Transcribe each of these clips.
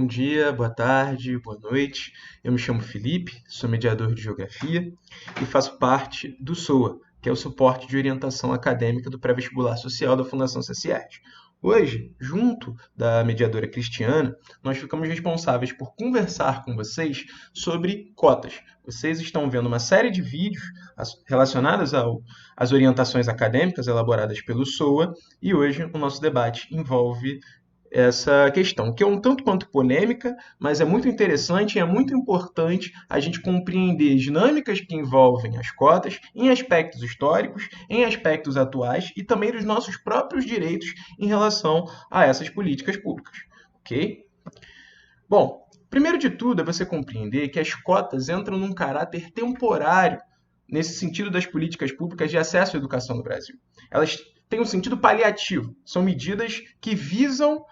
bom dia, boa tarde, boa noite. Eu me chamo Felipe, sou mediador de Geografia e faço parte do SOA, que é o Suporte de Orientação Acadêmica do Pré-Vestibular Social da Fundação CCERJ. Hoje, junto da mediadora Cristiana, nós ficamos responsáveis por conversar com vocês sobre cotas. Vocês estão vendo uma série de vídeos relacionados às orientações acadêmicas elaboradas pelo SOA e hoje o nosso debate envolve essa questão, que é um tanto quanto polêmica, mas é muito interessante e é muito importante a gente compreender dinâmicas que envolvem as cotas em aspectos históricos, em aspectos atuais e também dos nossos próprios direitos em relação a essas políticas públicas, ok? Bom, primeiro de tudo é você compreender que as cotas entram num caráter temporário nesse sentido das políticas públicas de acesso à educação no Brasil. Elas têm um sentido paliativo, são medidas que visam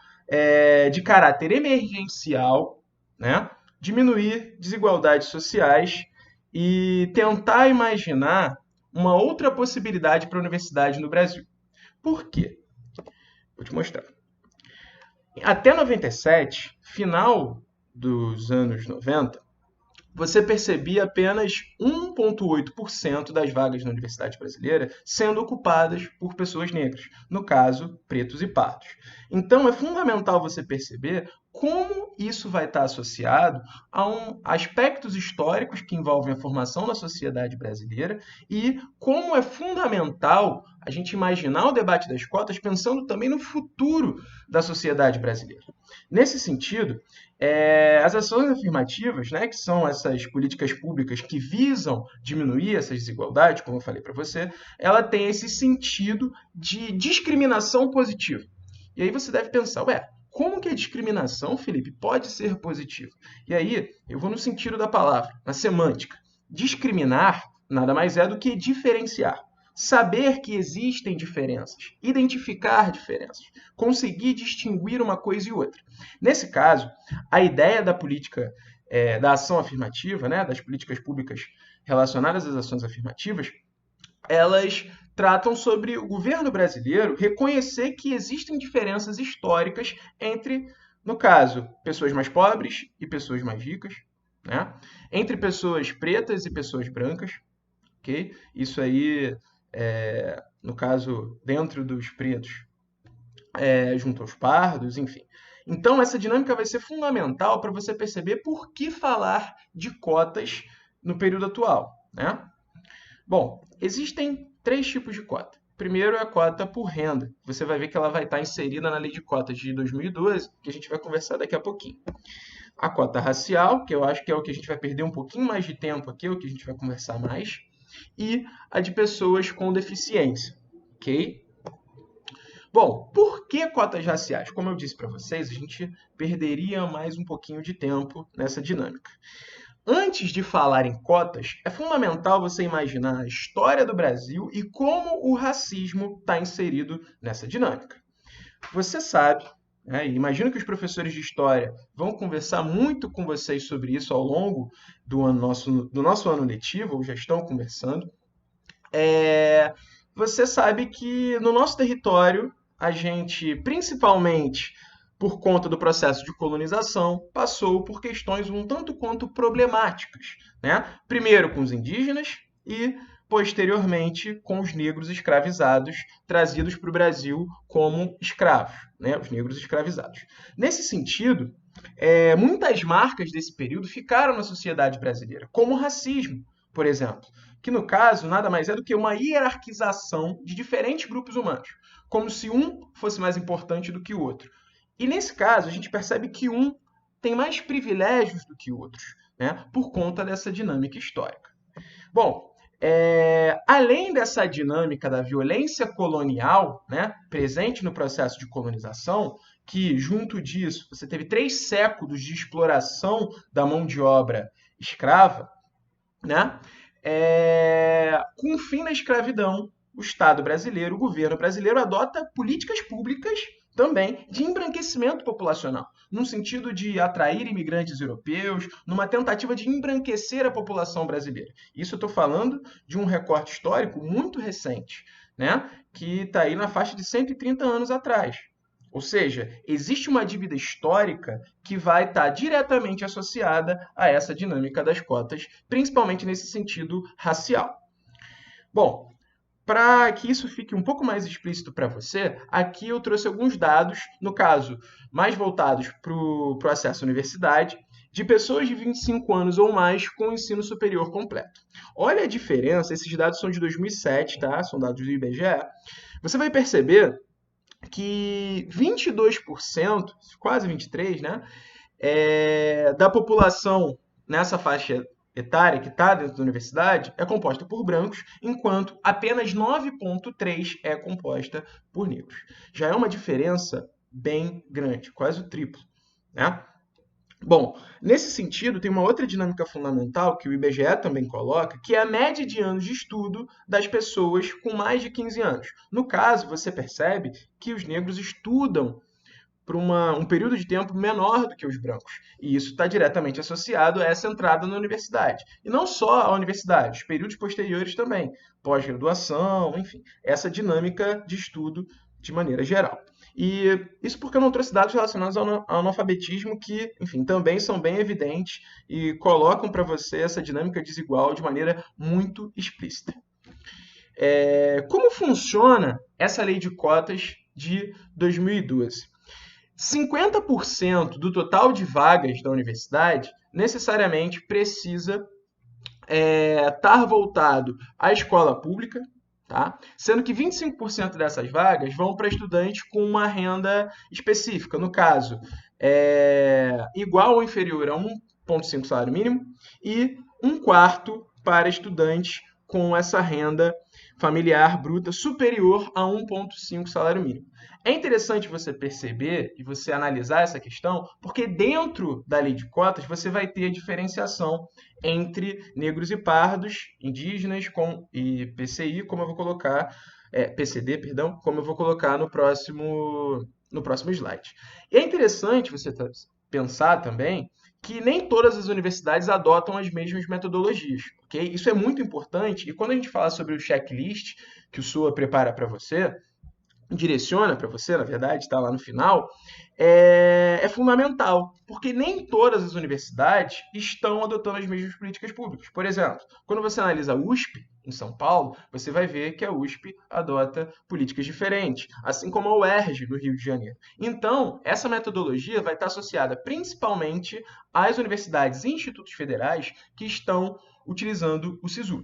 de caráter emergencial, né, diminuir desigualdades sociais e tentar imaginar uma outra possibilidade para a universidade no Brasil. Por quê? Vou te mostrar. Até 97, final dos anos 90, você percebia apenas 1,8% das vagas na universidade brasileira sendo ocupadas por pessoas negras, no caso, pretos e pardos. Então, é fundamental você perceber como isso vai estar associado a aspectos históricos que envolvem a formação da sociedade brasileira e como é fundamental a gente imaginar o debate das cotas pensando também no futuro da sociedade brasileira. Nesse sentido, as ações afirmativas, né, que são essas políticas públicas que visam diminuir essas desigualdades, como eu falei para você, ela tem esse sentido de discriminação positiva. E aí você deve pensar, como que a discriminação, Felipe, pode ser positiva? E aí eu vou no sentido da palavra, na semântica. Discriminar nada mais é do que diferenciar. Saber que existem diferenças, identificar diferenças, conseguir distinguir uma coisa e outra. Nesse caso, a ideia da política, da ação afirmativa, né, das políticas públicas relacionadas às ações afirmativas, elas tratam sobre o governo brasileiro reconhecer que existem diferenças históricas entre, no caso, pessoas mais pobres e pessoas mais ricas, né, entre pessoas pretas e pessoas brancas, ok? Isso aí, no caso, dentro dos pretos, junto aos pardos, enfim. Então, essa dinâmica vai ser fundamental para você perceber por que falar de cotas no período atual, né? Bom, existem 3 tipos de cota. Primeiro é a cota por renda. Você vai ver que ela vai estar inserida na Lei de Cotas de 2012, que a gente vai conversar daqui a pouquinho. A cota racial, que eu acho que é o que a gente vai perder um pouquinho mais de tempo aqui, é o que a gente vai conversar mais. E a de pessoas com deficiência, ok? Bom, por que cotas raciais? Como eu disse para vocês, a gente perderia mais um pouquinho de tempo nessa dinâmica. Antes de falar em cotas, é fundamental você imaginar a história do Brasil e como o racismo está inserido nessa dinâmica. Você sabe, né, e imagino que os professores de história vão conversar muito com vocês sobre isso ao longo do nosso ano letivo, ou já estão conversando. Você sabe que no nosso território, a gente, principalmente por conta do processo de colonização, passou por questões um tanto quanto problemáticas, né? Primeiro com os indígenas e, posteriormente, com os negros escravizados, trazidos para o Brasil como escravos, né? Os negros escravizados. Nesse sentido, muitas marcas desse período ficaram na sociedade brasileira, como o racismo, por exemplo, que no caso nada mais é do que uma hierarquização de diferentes grupos humanos, como se um fosse mais importante do que o outro. E nesse caso, a gente percebe que um tem mais privilégios do que outros, né, por conta dessa dinâmica histórica. Bom, além dessa dinâmica da violência colonial, né, presente no processo de colonização, que junto disso você teve 3 séculos de exploração da mão de obra escrava, né, com o fim da escravidão, o Estado brasileiro, o governo brasileiro adota políticas públicas também de embranquecimento populacional, no sentido de atrair imigrantes europeus, numa tentativa de embranquecer a população brasileira. Isso eu estou falando de um recorte histórico muito recente, né, que está aí na faixa de 130 anos atrás. Ou seja, existe uma dívida histórica que vai estar diretamente associada a essa dinâmica das cotas, principalmente nesse sentido racial. Bom, para que isso fique um pouco mais explícito para você, aqui eu trouxe alguns dados, no caso, mais voltados para o acesso à universidade, de pessoas de 25 anos ou mais com ensino superior completo. Olha a diferença, esses dados são de 2007, tá? São dados do IBGE. Você vai perceber que 22%, quase 23%, né, da população nessa faixa etária que está dentro da universidade é composta por brancos, enquanto apenas 9,3% é composta por negros. Já é uma diferença bem grande, quase o triplo, né? Bom, nesse sentido, tem uma outra dinâmica fundamental que o IBGE também coloca, que é a média de anos de estudo das pessoas com mais de 15 anos. No caso, você percebe que os negros estudam por um período de tempo menor do que os brancos. E isso está diretamente associado a essa entrada na universidade. E não só a universidade, os períodos posteriores também, pós-graduação, enfim, essa dinâmica de estudo de maneira geral. E isso porque eu não trouxe dados relacionados ao analfabetismo que, enfim, também são bem evidentes e colocam para você essa dinâmica desigual de maneira muito explícita. Como funciona essa lei de cotas de 2012? 50% do total de vagas da universidade necessariamente precisa estar voltado à escola pública, tá? Sendo que 25% dessas vagas vão para estudantes com uma renda específica, no caso, igual ou inferior a 1,5 salário mínimo, e 1/4 para estudantes com essa renda familiar bruta superior a 1,5 salário mínimo. É interessante você perceber e você analisar essa questão, porque dentro da lei de cotas você vai ter a diferenciação entre negros e pardos, indígenas e PCI, como eu vou colocar, PCD, perdão, como eu vou colocar no próximo slide. E é interessante você pensar também que nem todas as universidades adotam as mesmas metodologias, ok? Isso é muito importante, e quando a gente fala sobre o checklist que o SUA prepara para você, direciona para você, na verdade, está lá no final, é fundamental, porque nem todas as universidades estão adotando as mesmas políticas públicas. Por exemplo, quando você analisa a USP, em São Paulo, você vai ver que a USP adota políticas diferentes, assim como a UERJ, no Rio de Janeiro. Então, essa metodologia vai estar associada principalmente às universidades e institutos federais que estão utilizando o SISU,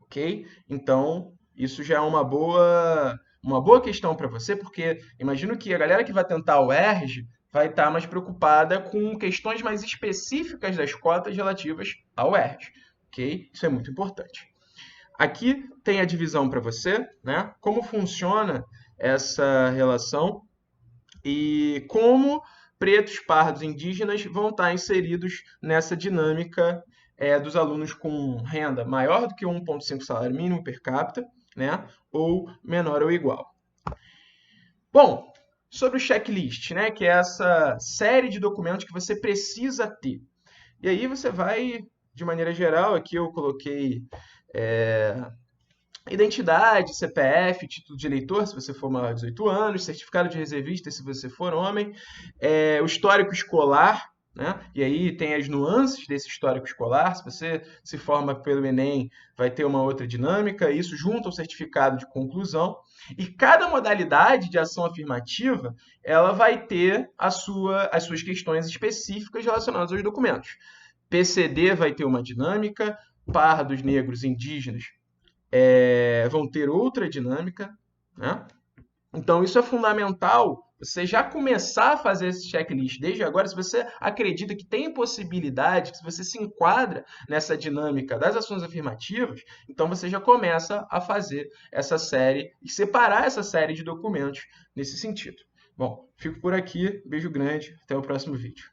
ok? Então, isso já é uma boa questão para você, porque imagino que a galera que vai tentar o UERJ vai estar mais preocupada com questões mais específicas das cotas relativas ao UERJ, ok? Isso é muito importante. Aqui tem a divisão para você, né? Como funciona essa relação e como pretos, pardos e indígenas vão estar inseridos nessa dinâmica dos alunos com renda maior do que 1,5 salário mínimo per capita, né? Ou menor ou igual. Bom, sobre o checklist, né? Que é essa série de documentos que você precisa ter. E aí você vai, de maneira geral, aqui eu coloquei identidade, CPF, título de eleitor, se você for maior de 18 anos, certificado de reservista, se você for homem, o histórico escolar, né? E aí tem as nuances desse histórico escolar. Se você se forma pelo Enem, vai ter uma outra dinâmica, isso junto ao certificado de conclusão. E cada modalidade de ação afirmativa, ela vai ter as suas questões específicas relacionadas aos documentos. PCD vai ter uma dinâmica, pardos, negros, indígenas vão ter outra dinâmica, né? Então, isso é fundamental, você já começar a fazer esse checklist desde agora. Se você acredita que tem possibilidade, que você se enquadra nessa dinâmica das ações afirmativas, então você já começa a fazer essa série e separar essa série de documentos nesse sentido. Bom, fico por aqui, beijo grande, até o próximo vídeo.